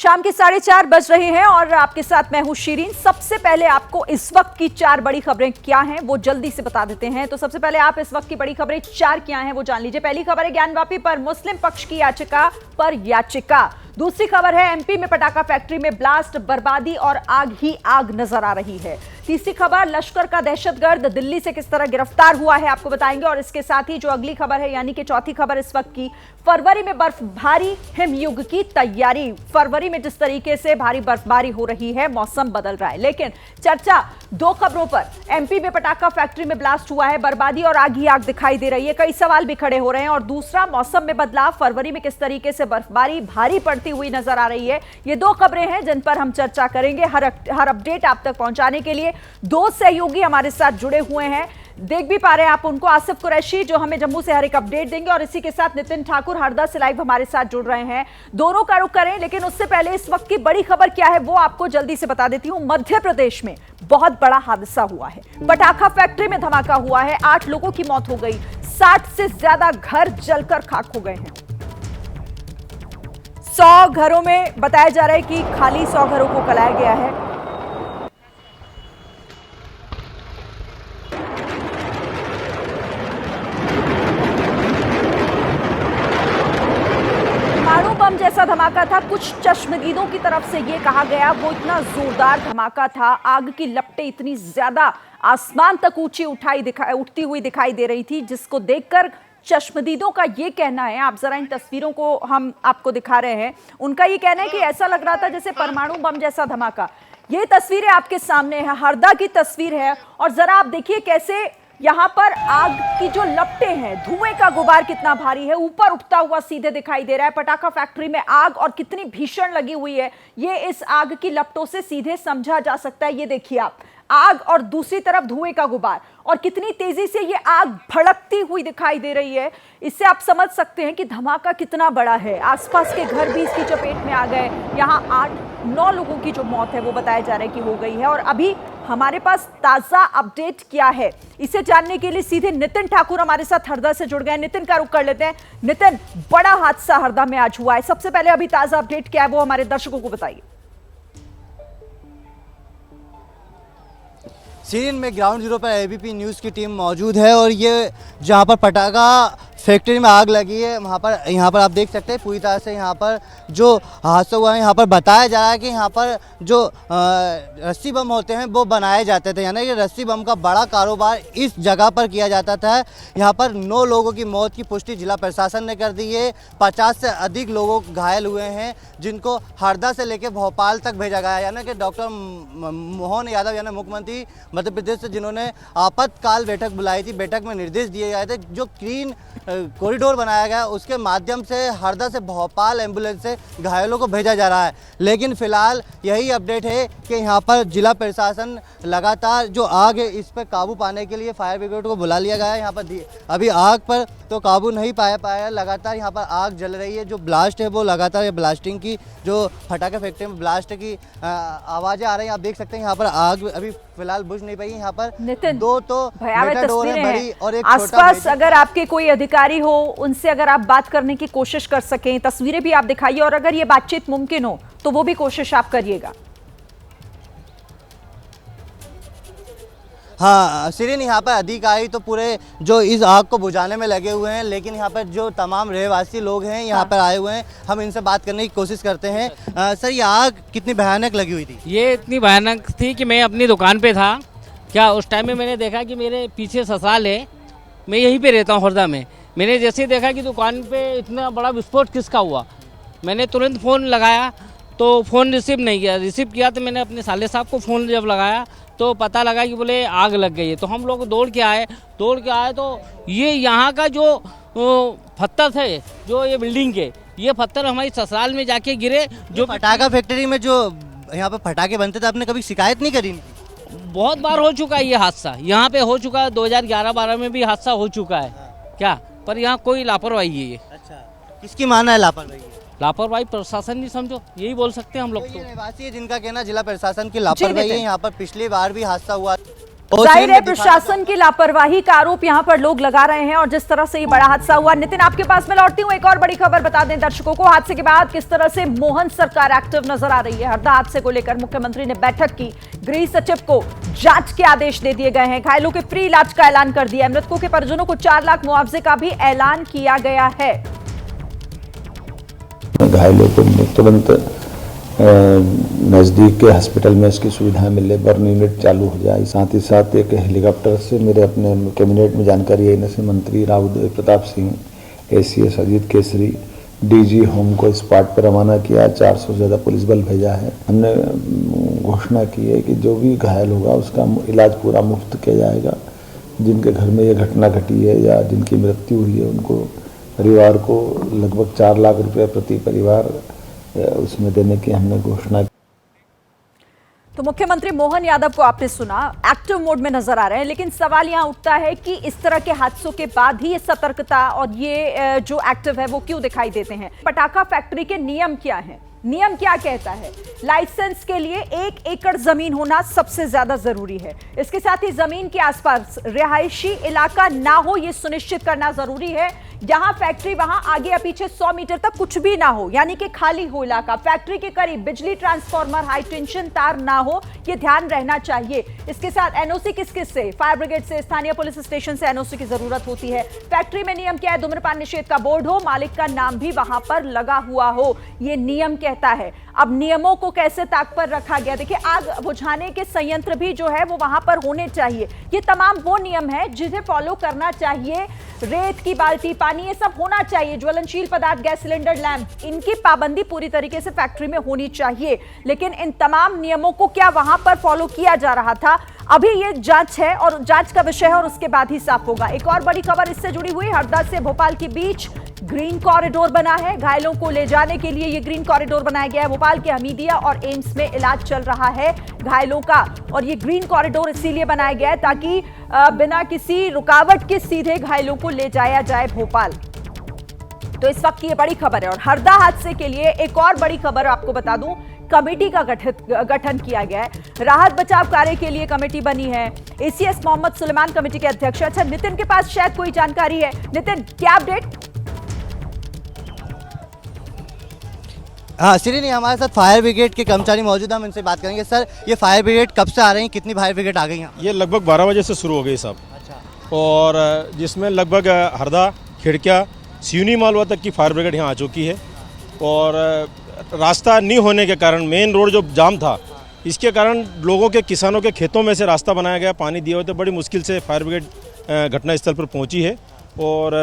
शाम के 4:30 बज रहे हैं और आपके साथ मैं हूं शीरीन। सबसे पहले आपको इस वक्त की 4 बड़ी खबरें क्या हैं वो जल्दी से बता देते हैं। तो सबसे पहले आप इस वक्त की बड़ी खबरें 4 क्या हैं वो जान लीजिए। पहली खबर है ज्ञानवापी पर मुस्लिम पक्ष की याचिका पर याचिका। दूसरी खबर है एमपी में पटाखा फैक्ट्री में ब्लास्ट, बर्बादी और आग ही आग नजर आ रही है। तीसरी खबर लश्कर का दहशतगर्द दिल्ली से किस तरह गिरफ्तार हुआ है आपको बताएंगे। और इसके साथ ही जो अगली खबर है यानी कि चौथी खबर इस वक्त की, फरवरी में बर्फबारी हिमयुग की तैयारी। फरवरी में जिस तरीके से भारी बर्फबारी हो रही है, मौसम बदल रहा है, लेकिन चर्चा 2 खबरों पर। एमपी में पटाखा फैक्ट्री में ब्लास्ट हुआ है, बर्बादी और आग ही आग दिखाई दे रही है, कई सवाल भी खड़े हो रहे हैं। और दूसरा मौसम में बदलाव, फरवरी में किस तरीके से बर्फबारी भारी पड़ती हुई नजर आ रही है। ये 2 खबरें हैं जिन पर हम चर्चा करेंगे। हर अपडेट आप तक पहुंचाने के लिए 2 सहयोगी हमारे साथ जुड़े हुए हैं। देख भी पा रहे हैं आप उनको, आसिफ कुरैशी जो हमें जम्मू से हर एक अपडेट देंगे, और इसी के साथ नितिन ठाकुर हरदा से लाइव हमारे साथ जुड़ रहे हैं। दोनों का रुख करें, लेकिन उससे पहले इस वक्त की बड़ी खबर क्या है वो आपको जल्दी से बता देती हूं। मध्य प्रदेश में बहुत बड़ा हादसा हुआ है। पटाखा फैक्ट्री में धमाका हुआ है, 8 लोगों की मौत हो गई, 60 से ज्यादा घर जलकर खाक हो गए हैं। 100 घरों में बताया जा रहा है कि खाली 100 घरों को कलाया गया है। बम जैसा धमाका था, कुछ चश्मदीदों की तरफ से यह कहा गया, वो इतना जोरदार धमाका था, आग की लपटें इतनी ज्यादा आसमान तक ऊंची उठती हुई दिखाई दे रही थी, जिसको देखकर चश्मदीदों का यह कहना है, आप जरा इन तस्वीरों को हम आपको दिखा रहे हैं, उनका यह कहना है कि ऐसा लग रहा था जैसे परमाणु बम जैसा धमाका। ये तस्वीरें आपके सामने है, हरदा की तस्वीर है, और जरा आप देखिए कैसे यहां पर आग की जो लपटें हैं, धुएं का गुबार कितना भारी है, ऊपर उठता हुआ सीधे दिखाई दे रहा है। पटाखा फैक्ट्री में आग और कितनी भीषण लगी हुई है, ये इस आग की लपटों से सीधे समझा जा सकता है। ये देखिए आप, आग और दूसरी तरफ धुएं का गुबार, और कितनी तेजी से ये आग भड़कती हुई दिखाई दे रही है। इससे आप समझ सकते हैं कि धमाका कितना बड़ा है। आसपास के घर भी इसकी चपेट में आ गए। यहां 8-9 लोगों की जो मौत है वो बताया जा रहा है कि हो गई है। और अभी हमारे पास ताजा अपडेट क्या है, इसे जानने के लिए सीधे नितिन ठाकुर हमारे साथ हरदा से जुड़ गए। नितिन का रुख कर लेते हैं। नितिन, बड़ा हादसा हरदा में आज हुआ है, सबसे पहले अभी ताजा अपडेट क्या है वो हमारे दर्शकों को बताइए। सीरीन में ग्राउंड जीरो पर एबीपी न्यूज़ की टीम मौजूद है, और ये जहाँ पर पटाखा फैक्ट्री में आग लगी है यहाँ पर आप देख सकते हैं पूरी तरह से यहाँ पर जो हादसा हुआ है, यहाँ पर बताया जा रहा है कि यहाँ पर जो रस्सी बम होते हैं वो बनाए जाते थे, यानी कि रस्सी बम का बड़ा कारोबार इस जगह पर किया जाता था। यहाँ पर 9 लोगों की मौत की पुष्टि जिला प्रशासन ने कर दी है। 50 से अधिक लोग घायल हुए हैं, जिनको हरदा से लेकर भोपाल तक भेजा गया है। यानी कि डॉक्टर मोहन यादव यानी मुख्यमंत्री मध्य प्रदेश से, जिन्होंने आपातकाल बैठक बुलाई थी, बैठक में निर्देश दिए गए थे, जो क्लीन कॉरिडोर बनाया गया उसके माध्यम से हरदा से भोपाल एम्बुलेंस से घायलों को भेजा जा रहा है। लेकिन फिलहाल यही अपडेट है कि यहाँ पर जिला प्रशासन लगातार जो आग है इस पर काबू पाने के लिए फायर ब्रिगेड को बुला लिया गया है। यहाँ पर अभी आग पर तो काबू नहीं पाया, लगातार यहाँ पर आग जल रही है। जो ब्लास्ट है वो लगातार ब्लास्टिंग की, जो पटाखा फैक्ट्री में ब्लास्ट की आवाज़ें आ रही हैं, आप देख सकते हैं। यहाँ पर आग अभी फिलहाल बुझ नहीं पाई। यहाँ पर नितिन, 2 तो तस्वीरें हैं और एक आसपास, अगर आपके कोई अधिकारी हो उनसे अगर आप बात करने की कोशिश कर सकें, तस्वीरें भी आप दिखाइए, और अगर ये बातचीत मुमकिन हो तो वो भी कोशिश आप करिएगा। हाँ सीरीन, यहाँ पर अधिकारी तो पूरे जो इस आग को बुझाने में लगे हुए हैं, लेकिन यहाँ पर जो तमाम रहवासी लोग हैं यहाँ पर आए हुए हैं, हम इनसे बात करने की कोशिश करते हैं। सर, ये आग कितनी भयानक लगी हुई थी? ये इतनी भयानक थी कि मैं अपनी दुकान पे था, क्या उस टाइम में मैंने देखा कि मेरे पीछे ससुराल है, मैं यहीं पे रहता हूँ हरदा में। मैंने जैसे ही देखा कि दुकान पे इतना बड़ा विस्फोट किसका हुआ, मैंने तुरंत फ़ोन लगाया तो फ़ोन रिसीव नहीं किया। रिसीव किया तो मैंने अपने साले साहब को फ़ोन जब लगाया तो पता लगा कि बोले आग लग गई है। तो हम लोग दौड़ के आए तो ये यहाँ का जो पत्थर थे, जो ये बिल्डिंग के, ये पत्थर हमारी ससुराल में जाके गिरे। जो पटाखा फैक्ट्री में जो यहाँ पर पटाखे बनते थे, आपने कभी शिकायत नहीं करी? बहुत बार हो चुका है ये हादसा, यहाँ पे हो चुका है, 2011-12 में भी हादसा हो चुका है। क्या पर यहाँ कोई लापरवाही है ये। अच्छा, किसकी मानना है लापरवाही? लापरवाही प्रशासन नहीं, समझो यही बोल सकते हैं हम लोग। तो निवासी है जिनका कहना जिला प्रशासन की लापरवाही है। यहाँ पर पिछली बार भी हादसा हुआ और जाहिर सीन है में दिखाना प्रशासन की लापरवाही का आरोप यहां पर लोग लगा रहे हैं और जिस तरह से ये बड़ा हादसा हुआ। नितिन, आपके पास मैं लौटती हूं। एक और बड़ी खबर बता दें दर्शकों को, हादसे के बाद किस तरह से मोहन सरकार एक्टिव नजर आ रही है। हरदा हादसे को लेकर मुख्यमंत्री ने बैठक की, गृह सचिव को जांच के आदेश दे दिए गए हैं, घायलों के फ्री इलाज का ऐलान कर दिया है, मृतकों के परिजनों को 4 लाख मुआवजे का भी ऐलान किया गया है। घायलों को तुरंत नज़दीक के हॉस्पिटल में इसकी सुविधाएं मिले, बर्न यूनिट चालू हो जाए। साथ ही साथ एक हेलीकॉप्टर से मेरे अपने कैबिनेट में जानकारी है से मंत्री Rao Pratap Singh, ACS Ajit Kesari, DG home को स्पॉट पर रवाना किया, 400 से ज़्यादा पुलिस बल भेजा है। हमने घोषणा की है कि जो भी घायल होगा उसका इलाज पूरा मुफ्त किया जाएगा। जिनके घर में ये घटना घटी है या जिनकी मृत्यु हुई है उनको परिवार को लगभग 4 लाख रुपये प्रति परिवार उसमें देने की हमने घोषणा की। तो मुख्यमंत्री मोहन यादव को आपने सुना, एक्टिव मोड में नजर आ रहे हैं, लेकिन सवाल यहां उठता है कि इस तरह के हादसों के बाद ही ये सतर्कता और ये जो एक्टिव है वो क्यों दिखाई देते हैं। पटाखा फैक्ट्री के नियम क्या हैं? नियम क्या कहता है? लाइसेंस के लिए 1 एकड़ जमीन होना सबसे ज्यादा जरूरी है। इसके साथ ही जमीन के आसपास रिहायशी इलाका ना हो, यह सुनिश्चित करना जरूरी है। जहां फैक्ट्री वहां आगे या पीछे 100 मीटर तक कुछ भी ना हो, यानी कि खाली हो इलाका। फैक्ट्री के करीब बिजली ट्रांसफार्मर, हाई टेंशन तार ना हो, यह ध्यान रहना चाहिए। इसके साथ एनओसी किस से? फायर ब्रिगेड से, स्थानीय पुलिस स्टेशन से एनओसी की जरूरत होती है। फैक्ट्री में नियम क्या है? धूम्रपान निषेध का बोर्ड हो, मालिक का नाम भी वहां पर लगा हुआ हो, यह नियम कहता है। अब नियमों को कैसे ताक पर रखा गया? देखिए, आग बुझाने के संयंत्र भी जो है वो वहां पर होने चाहिए। ये तमाम वो नियम है जिन्हें फॉलो करना चाहिए। रेत की बाल्टी, पानी, ये सब होना चाहिए। ज्वलनशील पदार्थ, गैस सिलेंडर, लैंप, इनकी पाबंदी पूरी तरीके से फैक्ट्री में होनी चाहिए। लेकिन इन तमाम नियमों को क्या वहां पर फॉलो किया जा रहा था? अभी ये जांच है और जांच का विषय है और उसके बाद ही साफ होगा। एक और बड़ी खबर इससे जुड़ी हुई, हरदा से भोपाल के बीच ग्रीन कॉरिडोर बना है। घायलों को ले जाने के लिए ये ग्रीन कॉरिडोर बनाया गया है। भोपाल के हमीदिया और एम्स में इलाज चल रहा है घायलों का, और ये ग्रीन कॉरिडोर इसीलिए बनाया गया है ताकि बिना किसी रुकावट के सीधे घायलों को ले जाया जाए भोपाल। तो इस वक्त की ये बड़ी खबर है। और हरदा हादसे के लिए एक और बड़ी खबर आपको बता दूं, कमेटी का गठन किया गया है। राहत बचाव कार्य के लिए कमेटी बनी है। ACS मोहम्मद सुलेमान कमेटी के अध्यक्ष। अच्छा, नितिन के पास शायद कोई जानकारी है। नितिन, क्या अपडेट? हाँ श्रीनी, हमारे साथ फायर ब्रिगेड के कर्मचारी मौजूद हैं, हम इनसे बात करेंगे। सर, ये फायर ब्रिगेड कब से आ रही है? कितनी फायर ब्रिगेड आ गई हैं? ये लगभग 12 बजे से शुरू हो गई साहब। अच्छा। और जिसमें लगभग हरदा, खिड़किया, सिवनी मालवा तक की फायर ब्रिगेड यहाँ आ चुकी है। और रास्ता नहीं होने के कारण, मेन रोड जो जाम था, इसके कारण लोगों के, किसानों के खेतों में से रास्ता बनाया गया। पानी दिए हुए थे, बड़ी मुश्किल से फायर ब्रिगेड घटनास्थल पर पहुँची है और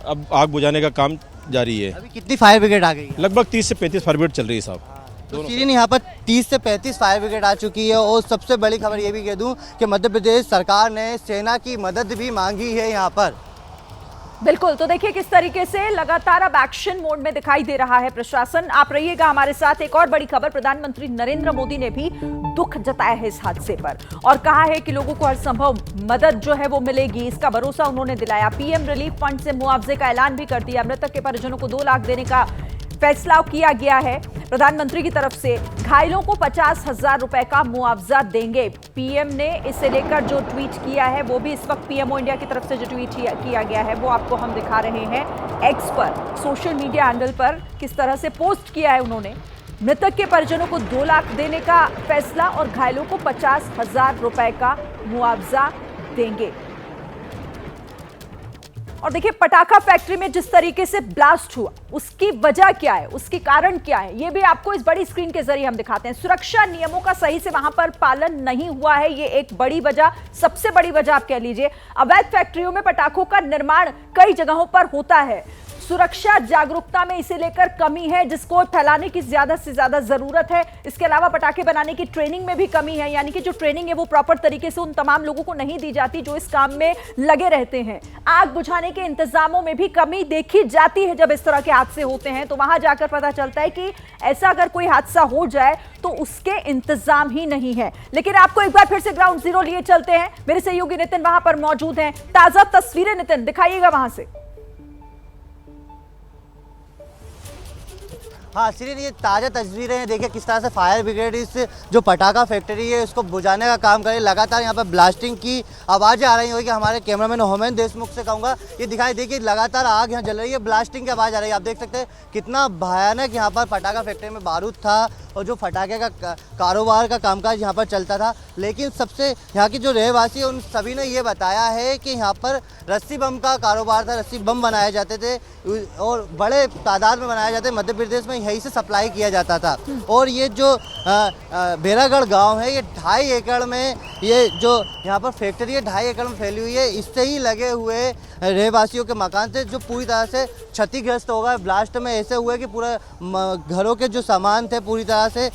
अब आग बुझाने का काम जारी है। अभी कितनी फायर ब्रिगेड आ गई? लगभग 30 से 35 फायर ब्रिगेड चल रही है साहब। तो श्रीनी, यहाँ पर 30 से 35 फायर ब्रिगेड आ चुकी है। और सबसे बड़ी खबर ये भी कह दूं कि मध्य प्रदेश सरकार ने सेना की मदद भी मांगी है यहाँ पर। बिल्कुल, तो देखिए किस तरीके से लगातार अब एक्शन मोड में दिखाई दे रहा है प्रशासन। आप रहिएगा हमारे साथ। एक और बड़ी खबर, प्रधानमंत्री नरेंद्र मोदी ने भी दुख जताया है इस हादसे पर और कहा है कि लोगों को हर संभव मदद जो है वो मिलेगी, इसका भरोसा उन्होंने दिलाया। PM रिलीफ फंड से मुआवजे का ऐलान भी कर दिया। मृतक के परिजनों को 2 लाख देने का फैसला किया गया है प्रधानमंत्री की तरफ से। घायलों को 50,000 रुपए का मुआवजा देंगे। पीएम ने इसे लेकर जो ट्वीट किया है वो भी इस वक्त PMO इंडिया की तरफ से जो ट्वीट किया गया है वो आपको हम दिखा रहे हैं। एक्स पर, सोशल मीडिया हैंडल पर किस तरह से पोस्ट किया है उन्होंने। मृतक के परिजनों को 2 लाख देने का फैसला और घायलों को 50,000 रुपए का मुआवजा देंगे। और देखिए, पटाखा फैक्ट्री में जिस तरीके से ब्लास्ट हुआ उसकी वजह क्या है, उसकी कारण क्या है, ये भी आपको इस बड़ी स्क्रीन के जरिए हम दिखाते हैं। सुरक्षा नियमों का सही से वहां पर पालन नहीं हुआ है, ये एक बड़ी वजह, सबसे बड़ी वजह आप कह लीजिए। अवैध फैक्ट्रियों में पटाखों का निर्माण कई जगहों पर होता है। सुरक्षा जागरूकता में इसे लेकर कमी है जिसको फैलाने की ज्यादा से ज्यादा जरूरत है। इसके अलावा पटाखे बनाने की ट्रेनिंग में भी कमी है, यानी कि जो ट्रेनिंग है वो प्रॉपर तरीके से उन तमाम लोगों को नहीं दी जाती जो इस काम में लगे रहते हैं। आग बुझाने के इंतजामों में भी कमी देखी जाती है। जब इस तरह के हादसे होते हैं तो वहां जाकर पता चलता है कि ऐसा अगर कोई हादसा हो जाए तो उसके इंतजाम ही नहीं है। लेकिन आपको एक बार फिर से ग्राउंड जीरो लिए चलते हैं। मेरे सहयोगी नितिन वहां पर मौजूद हैं। ताजा तस्वीरें नितिन दिखाइएगा वहां से। हाँ श्रीन, ये ताज़ा तस्वीरें हैं। देखिए किस तरह से फायर ब्रिगेड इस जो पटाखा फैक्ट्री है उसको बुझाने का काम करे। लगातार यहाँ पर ब्लास्टिंग की आवाज़ें आ रही होगी। हमारे कैमरामैन होमेन देशमुख से कहूँगा, ये दिखाई देखिए लगातार आग यहाँ जल रही है, ब्लास्टिंग की आवाज़ आ रही है। आप देख सकते हैं कितना भयानक यहाँ पर पटाखा फैक्ट्री में बारूद था और जो फटाखे का कारोबार का कामकाज यहाँ पर चलता था। लेकिन सबसे यहाँ की जो रहवासी है उन सभी ने ये बताया है कि यहाँ पर रस्सी बम का कारोबार था, रस्सी बम बनाए जाते थे और बड़े तादाद में बनाए जाते। मध्य प्रदेश में यहीं से सप्लाई किया जाता था। और ये जो बेरागढ़ गांव है, ये 2.5 एकड़ में ये जो यहाँ पर फैक्ट्री है 2.5 एकड़ में फैली हुई है। इससे ही लगे हुए रहवासियों के मकान थे जो पूरी तरह से क्षतिग्रस्त हो गए। ब्लास्ट में ऐसे हुए कि पूरा घरों के जो सामान थे पूरी तरह से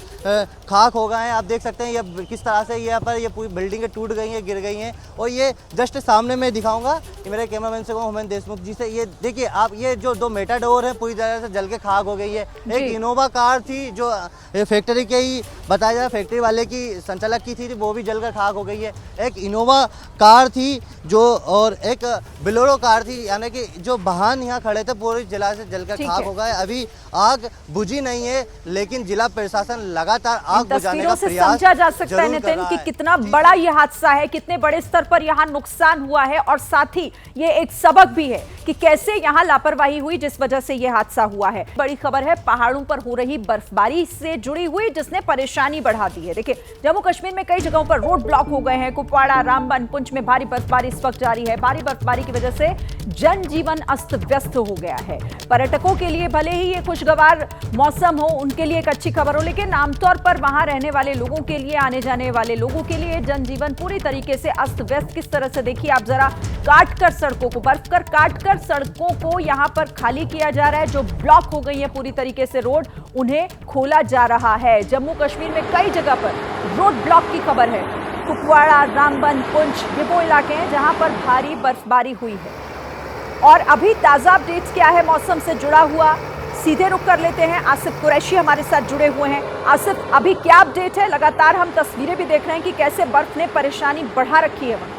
खाक हो गए हैं। आप देख सकते हैं ये किस तरह से यहाँ पर ये पूरी बिल्डिंगें टूट गई हैं, गिर गई हैं। और ये जस्ट सामने मैं दिखाऊंगा, ये मेरे कैमरामैन से होमेन देशमुख जी से। ये देखिए आप, ये जो 2 मेटाडोर है पूरी तरह से जल के खाक हो गई है। एक इनोवा कार थी जो फैक्ट्री के ही बताया जा रहा फैक्ट्री वाले की संचालक की थी, वो भी जलकर खाक हो गई है। एक इनोवा कार थी जो, और एक बिलोरो कार थी, यानी कि जो वाहन यहाँ खड़े थे पूरी जिला से जलकर खाक हो गए। अभी आग बुझी नहीं है, लेकिन जिला प्रशासन लगातार आग बुझाने का प्रयास समझा जा सकता है नितिन कि कितना बड़ा ये हादसा है, कितने बड़े स्तर पर यहाँ नुकसान हुआ है। और साथ ही ये एक सबक भी है कि कैसे यहाँ लापरवाही हुई जिस वजह से ये हादसा हुआ है। बड़ी खबर है पहाड़ों पर हो रही बर्फबारी से जुड़ी हुई, जिसने परेशानी बढ़ा दी है। देखिए जम्मू कश्मीर में कई जगहों पर रोड ब्लॉक हो गए हैं। कुपवाड़ा, रामबन, पुंछ में भारी बर्फबारी इस वक्त जारी है। भारी बर्फबारी की वजह से जनजीवन अस्त व्यस्त हो गया है। पर्यटकों के लिए भले ही ये खुशगवार मौसम हो, उनके लिए एक अच्छी खबर हो, लेकिन आमतौर पर वहां रहने वाले लोगों के लिए, आने जाने वाले लोगों के लिए जनजीवन पूरी तरीके से अस्त व्यस्त किस तरह से देखिए आप जरा। काट कर सड़कों को, बर्फ कर काट कर सड़कों को यहां पर खाली किया जा रहा है। जो ब्लॉक हो गई है पूरी तरीके से रोड, उन्हें खोला जा रहा है। जम्मू कश्मीर में कई जगह पर रोड ब्लॉक की खबर है। कुपवाड़ा, रामबन, पुंछ, ये वो इलाके हैं जहां पर भारी बर्फबारी हुई है। और अभी ताजा अपडेट्स क्या है मौसम से जुड़ा हुआ, सीधे रुक कर लेते हैं। आसिफ कुरैशी हमारे साथ जुड़े हुए हैं। आसिफ, अभी क्या अपडेट है? लगातार हम तस्वीरें भी देख रहे हैं कि कैसे बर्फ ने परेशानी बढ़ा रखी है वहां।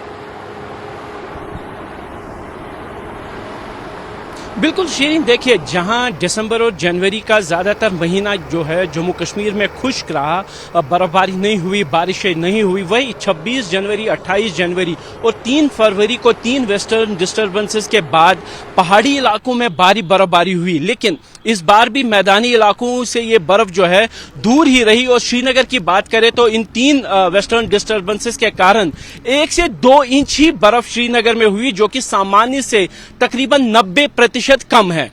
बिल्कुल शीरीन, देखिए जहां दिसंबर और जनवरी का ज़्यादातर महीना जो है जम्मू कश्मीर में खुश्क रहा, बर्फबारी नहीं हुई, बारिशें नहीं हुई, वही 26 जनवरी, 28 जनवरी और 3 फरवरी को 3 वेस्टर्न डिस्टर्बेंसेस के बाद पहाड़ी इलाकों में भारी बर्फबारी हुई। लेकिन इस बार भी मैदानी इलाकों से ये बर्फ जो है दूर ही रही। और श्रीनगर की बात करें तो इन 3 वेस्टर्न डिस्टर्बेंसेस के कारण 1 से 2 इंच ही बर्फ श्रीनगर में हुई, जो कि सामान्य से तकरीबन 90% कम है।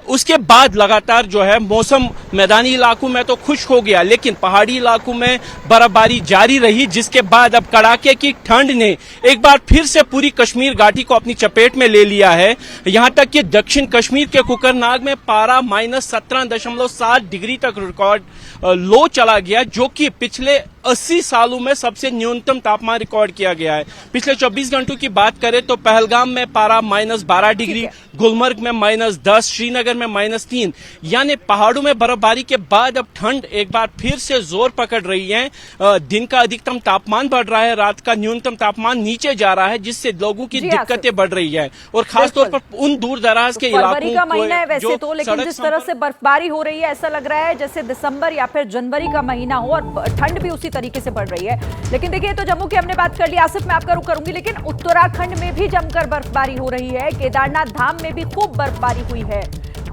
उसके बाद लगातार जो है मौसम मैदानी इलाकों में तो खुश्क हो गया, लेकिन पहाड़ी इलाकों में बर्फबारी जारी रही, जिसके बाद अब कड़ाके की ठंड ने एक बार फिर से पूरी कश्मीर घाटी को अपनी चपेट में ले लिया है। यहां तक कि दक्षिण कश्मीर के कुकरनाग में पारा -17.7 डिग्री तक रिकॉर्ड लो चला गया, जो कि पिछले 80 सालों में सबसे न्यूनतम तापमान रिकॉर्ड किया गया है। पिछले 24 घंटों की बात करें तो पहलगाम में पारा -12 डिग्री, गुलमर्ग में -10, श्रीनगर में -3। यानी पहाड़ों में बर्फबारी के बाद अब ठंड एक बार फिर से जोर पकड़ रही है। दिन का अधिकतम तापमान बढ़ रहा है, रात का न्यूनतम तापमान नीचे जा रहा है, जिससे लोगों की दिक्कतें बढ़ रही है। और खासतौर पर उन दूर दराज के फरवरी का महीना है वैसे तो, लेकिन जिस तरह से बर्फबारी हो रही है ऐसा लग रहा है जैसे दिसंबर या फिर जनवरी का महीना हो, और ठंड भी उसी तरीके से बढ़ रही है। लेकिन देखिए तो जम्मू की हमने बात कर ली। आसिफ, मैं आपका रुख करूंगी, लेकिन उत्तराखंड में भी जमकर बर्फबारी हो रही है। केदारनाथ धाम में भी खूब बर्फबारी हुई है।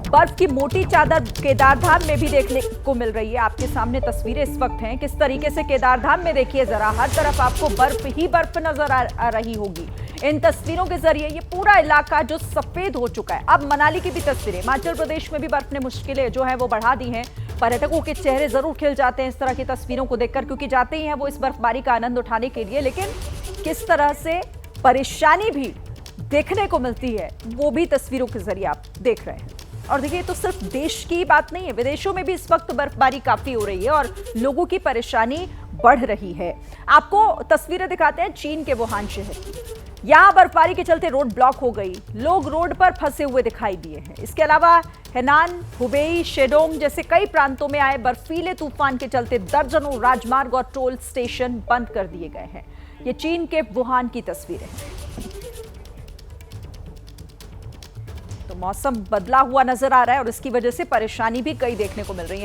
बर्फ की मोटी चादर केदारधाम में भी देखने को मिल रही है। आपके सामने तस्वीरें इस वक्त हैं किस तरीके से केदारधाम में, देखिए जरा, हर तरफ आपको बर्फ ही बर्फ नजर आ रही होगी। इन तस्वीरों के जरिए ये पूरा इलाका जो सफेद हो चुका है। अब मनाली की भी तस्वीरें, हिमाचल प्रदेश में भी बर्फ ने मुश्किलें जो है वो बढ़ा दी हैं। पर्यटकों के चेहरे जरूर खिल जाते हैं इस तरह की तस्वीरों को देखकर, क्योंकि जाते ही हैं वो इस बर्फबारी का आनंद उठाने के लिए। लेकिन किस तरह से परेशानी भी देखने को मिलती है वो भी तस्वीरों के जरिए आप देख रहे हैं। और देखिए तो सिर्फ देश की बात नहीं है, विदेशों में भी इस वक्त बर्फबारी काफी हो रही है और लोगों की परेशानी बढ़ रही है। आपको तस्वीरें दिखाते हैं चीन के वुहान शहर की। यहां बर्फबारी के चलते रोड ब्लॉक हो गई, लोग रोड पर फंसे हुए दिखाई दिए हैं। इसके अलावा हेनान, हुबेई, शेडोंग जैसे कई प्रांतों में आए बर्फीले तूफान के चलते दर्जनों राजमार्ग और टोल स्टेशन बंद कर दिए गए हैं। ये चीन के वुहान की तस्वीरें हैं। तो मौसम बदला हुआ नजर आ रहा है और इसकी वजह से परेशानी भी कई देखने को मिल रही है।